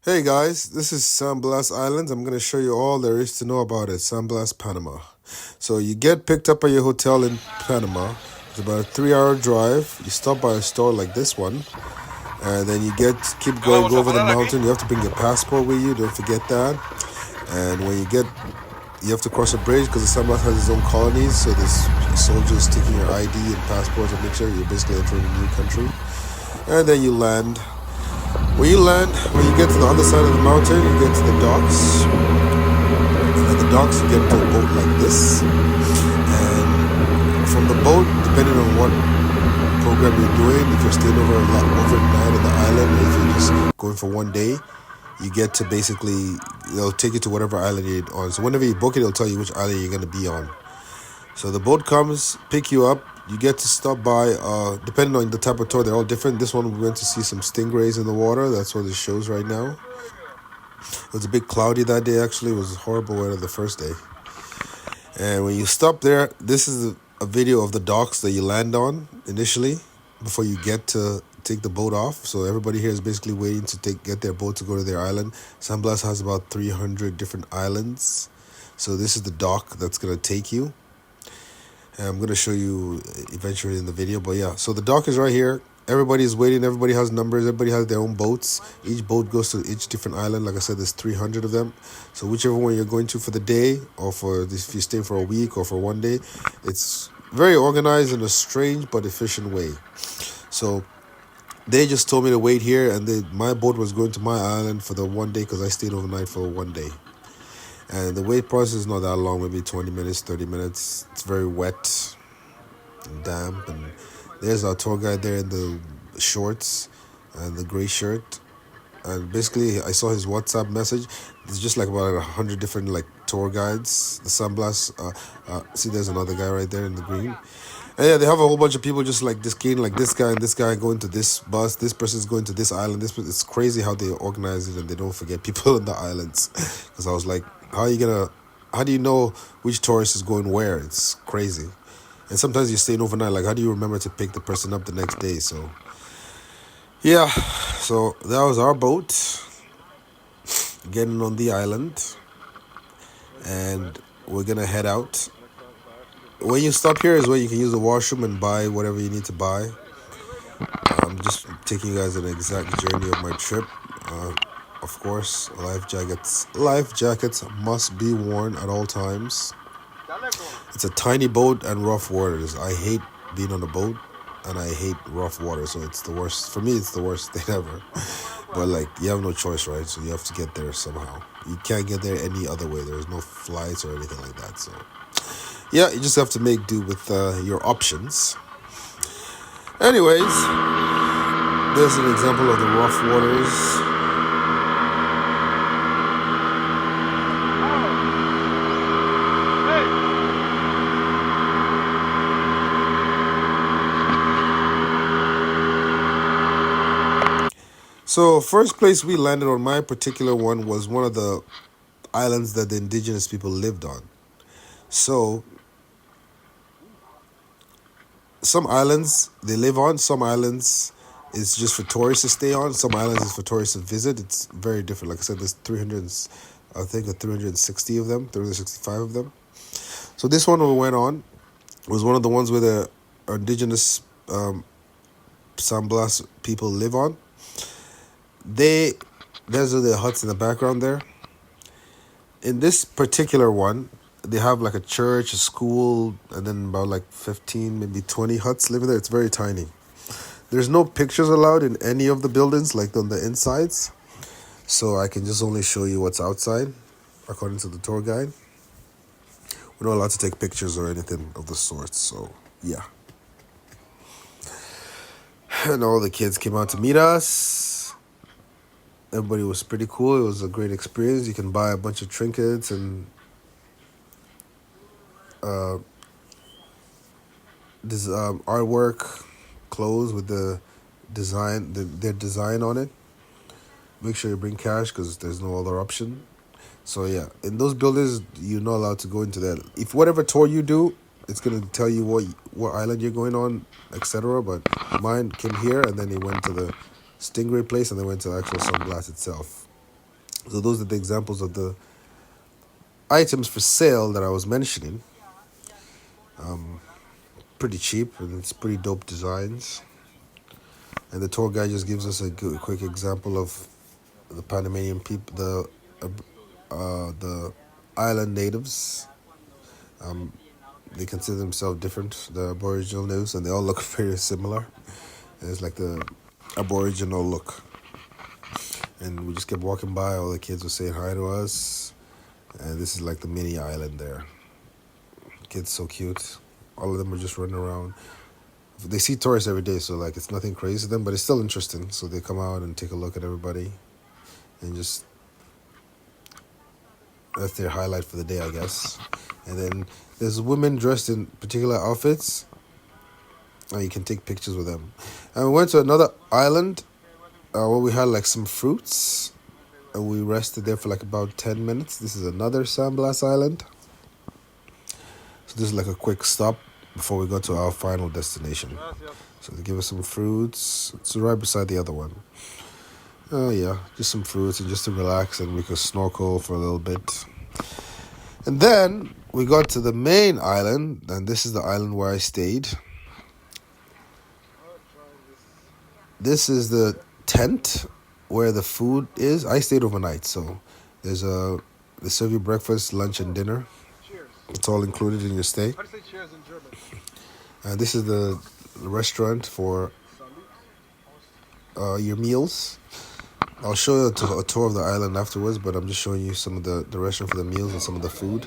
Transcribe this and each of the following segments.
Hey guys, this is San Blas Islands. I'm going to show you all there is to know about it, San Blas, Panama. So you get picked up at your hotel in Panama. It's about a 3 hour drive. You stop by a store like this one, and then you keep ¿Qué going, vamos go a over the parar aquí? mountain. You have to bring your passport with you. Don't forget that. And when you have to cross a bridge because the San Blas has its own colonies. So there's soldiers taking your ID and passports and make sure you're basically entering a new country. And then you land. When you get to the other side of the mountain, you get to the docks. And at the docks, you get into a boat like this. And from the boat, depending on what program you're doing, if you're staying overnight on the island, or if you're just going for one day, you get to basically, they'll take you to whatever island you're on. So whenever you book it, it'll tell you which island you're going to be on. So the boat comes, pick you up. You get to stop by, depending on the type of tour, they're all different. This one, we went to see some stingrays in the water. That's what it shows right now. It was a bit cloudy that day, actually. It was horrible weather the first day. And when you stop there, this is a video of the docks that you land on initially before you get to take the boat off. So everybody here is basically waiting to get their boat to go to their island. San Blas has about 300 different islands. So this is the dock that's going to take you. And I'm going to show you eventually in the video. But yeah, so the dock is right here. Everybody is waiting. Everybody has numbers. Everybody has their own boats. Each boat goes to each different island. Like I said, there's 300 of them. So whichever one you're going to for the day, or for this, if you're staying for a week or for one day, it's very organized in a strange but efficient way. So they just told me to wait here, and my boat was going to my island for the one day because I stayed overnight for one day. And the wait process is not that long, maybe 20 minutes, 30 minutes. It's very wet and damp, and there's our tour guide there in the shorts and the gray shirt. And basically, I saw his WhatsApp message. There's just like about 100 different like tour guides. The San Blas. See, there's another guy right there in the green. And yeah, they have a whole bunch of people just like this kid, like this guy and this guy going to this bus. This person's going to this island. It's crazy how they organize it and they don't forget people on the islands. Because I was like, how do you know which tourist is going where? It's crazy. And sometimes you're staying overnight. Like, how do you remember to pick the person up the next day? So, yeah. So that was our boat getting on the island, and we're gonna head out. When you stop here is where you can use the washroom and buy whatever you need to buy. I'm just taking you guys an exact journey of my trip. Of course, life jackets must be worn at all times. It's a tiny boat and rough waters. I hate being on a boat, and I hate rough water, so it's the worst. For me, it's the worst thing ever. But like, you have no choice, right? So you have to get there somehow. You can't get there any other way. There's no flights or anything like that. So yeah, you just have to make do with your options. Anyways, there's an example of the rough waters. So first place we landed on, my particular one, was one of the islands that the indigenous people lived on. So some islands they live on, some islands is just for tourists to stay on, some islands is for tourists to visit. It's very different. Like I said, there's 300, I think 360 of them, 365 of them. So this one we went on was one of the ones where the indigenous San Blas people live on. There's the huts in the background there. In this particular one, they have like a church, a school, and then about like 15, maybe 20 huts living there. It's very tiny. There's no pictures allowed in any of the buildings, like on the insides. So I can just only show you what's outside, according to the tour guide. We're not allowed to take pictures or anything of the sort. So yeah. And all the kids came out to meet us. Everybody was pretty cool. It was a great experience. You can buy a bunch of trinkets and this artwork, clothes with their design on it. Make sure you bring cash because there's no other option. So yeah, in those buildings, you're not allowed to go into that. If whatever tour you do, it's gonna tell you what island you're going on, etc. But mine came here, and then they went to the Stingray place, and they went to the actual San Blas itself. So those are the examples of the items for sale that I was mentioning. Pretty cheap and it's pretty dope designs. And the tour guide just gives us a quick example of the Panamanian people, the island natives. They consider themselves different, the Aboriginal natives, and they all look very similar. And it's like the Aboriginal look. And we just kept walking by. All the kids were saying hi to us. And this is like the mini island there. Kids so cute. All of them are just running around. They see tourists every day, so like it's nothing crazy to them, but it's still interesting. So they come out and take a look at everybody, and just that's their highlight for the day, I guess. And then there's women dressed in particular outfits, and you can take pictures with them. And we went to another island where we had like some fruits, and we rested there for like about 10 minutes. This is another San Blas Island. So this is like a quick stop before we go to our final destination. So they give us some fruits. It's right beside the other one. Oh yeah, just some fruits and just to relax, and we could snorkel for a little bit. And then we got to the main island, and this is the island where I stayed. This is the tent where the food is. I stayed overnight, so they serve you breakfast, lunch, and dinner. It's all included in your stay. How do you say cheers in German? And this is the restaurant for your meals. I'll show you a tour of the island afterwards, but I'm just showing you some of the restaurant for the meals and some of the food.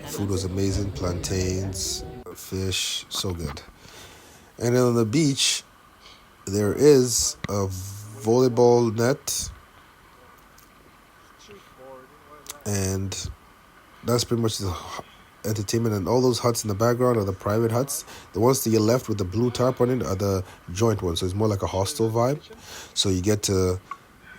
Food was amazing. Plantains, fish, so good. And then on the beach, there is a volleyball net. And that's pretty much the entertainment. And all those huts in the background are the private huts. The ones to your left with the blue tarp on it are the joint ones. So it's more like a hostel vibe. So you get to,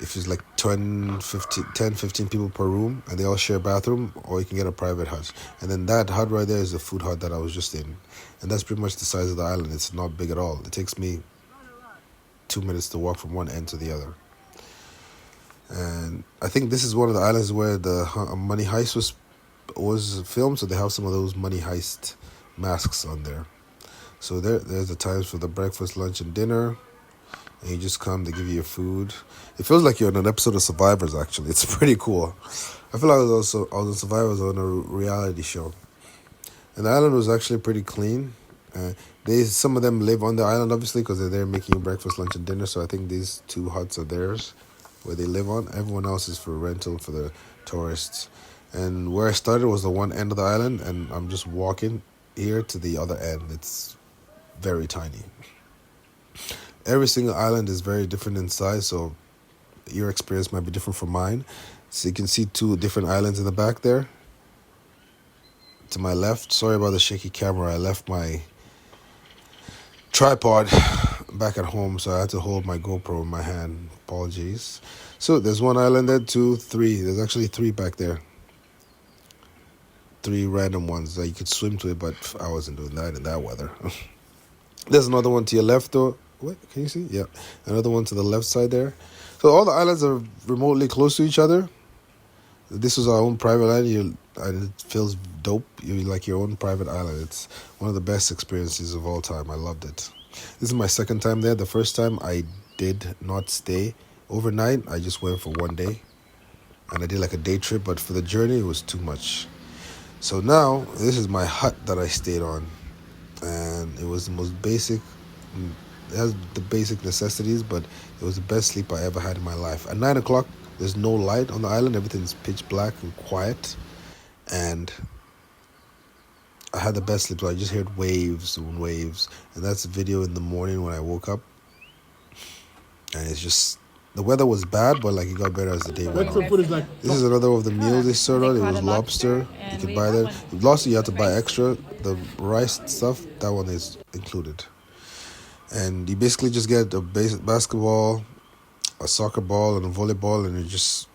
if it's like 10, 15 people per room and they all share a bathroom, or you can get a private hut. And then that hut right there is the food hut that I was just in. And that's pretty much the size of the island. It's not big at all. It takes me 2 minutes to walk from one end to the other. And I think this is one of the islands where the Money Heist was filmed, so they have some of those Money Heist masks on there. So there's the times for the breakfast, lunch, and dinner. And you just come, they give you your food. It feels like you're on an episode of Survivors, actually. It's pretty cool. I feel like I was on Survivors on a reality show. And the island was actually pretty clean. Some of them live on the island, obviously, because they're there making you breakfast, lunch, and dinner. So I think these 2 huts are theirs, where they live on. Everyone else is for rental for the tourists. And where I started was the one end of the island, and I'm just walking here to the other end. It's very tiny. Every single island is very different in size, so your experience might be different from mine. So you can see 2 different islands in the back there. To my left, sorry about the shaky camera. I left my tripod back at home, so I had to hold my GoPro in my hand. Apologies. So there's 1 island there, 2, 3. There's actually 3 back there. 3 random ones that you could swim to it, but I wasn't doing that in that weather. There's another one to your left, though. What? Can you see? Yeah. Another one to the left side there. So all the islands are remotely close to each other. This was our own private island, and it feels dope. You're like your own private island. It's one of the best experiences of all time. I loved it. This is my second time there. The first time I did not stay overnight. I just went for 1 day, and I did like a day trip. But for the journey, it was too much. So now this is my hut that I stayed on, and it was the most basic. It has the basic necessities, but it was the best sleep I ever had in my life. At 9 o'clock, there's no light on the island. Everything's pitch black and quiet. And I had the best sleep. So I just heard waves and waves. And that's a video in the morning when I woke up. And it's just, the weather was bad, but like it got better as the day went on. This is another of the meals they served on. It was lobster. You could buy that. Lobster, you have to buy extra. The rice stuff, that one is included. And you basically just get a basketball, a soccer ball, and a volleyball, and you just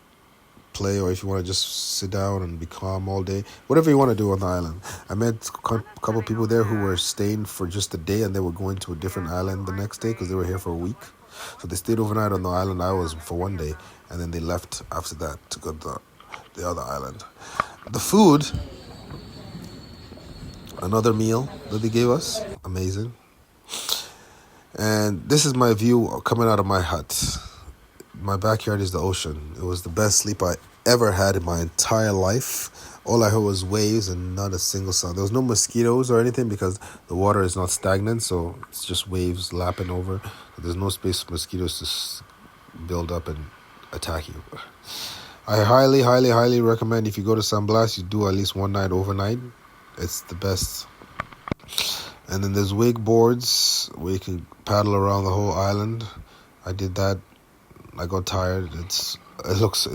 play. Or if you want to just sit down and be calm all day, whatever you want to do on the island. I met a couple people there who were staying for just a day, and they were going to a different island the next day because they were here for a week. So they stayed overnight on the island I was for 1 day, and then they left after that to go to the other island. The food, another meal that they gave us, amazing. And this is my view coming out of my hut. My backyard is the ocean. It was the best sleep I ever had in my entire life. All I heard was waves and not a single sound. There was no mosquitoes or anything because the water is not stagnant, so it's just waves lapping over. There's no space for mosquitoes to build up and attack you. I highly, highly, highly recommend if you go to San Blas, you do at least one night overnight. It's the best. And then there's wakeboards where you can paddle around the whole island. I did that. I got tired. It's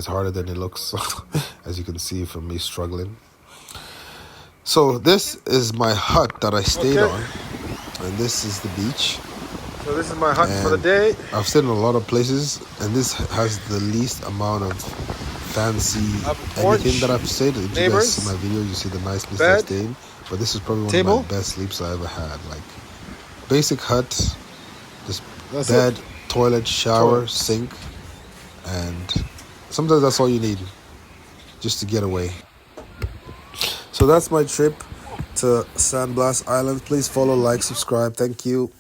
harder than it looks, as you can see from me struggling. So this is my hut that I stayed on, and this is the beach. So this is my hut for the day. I've stayed in a lot of places, and this has the least amount of fancy anything that I've stayed. If you guys see my video, you see the nice place I stayed in. But this is probably one of my best sleeps I ever had. Like, basic hut, just bed, toilet, shower, sink, and sometimes that's all you need just to get away. So that's my trip to San Blas Islands. Please follow, like, subscribe. Thank you.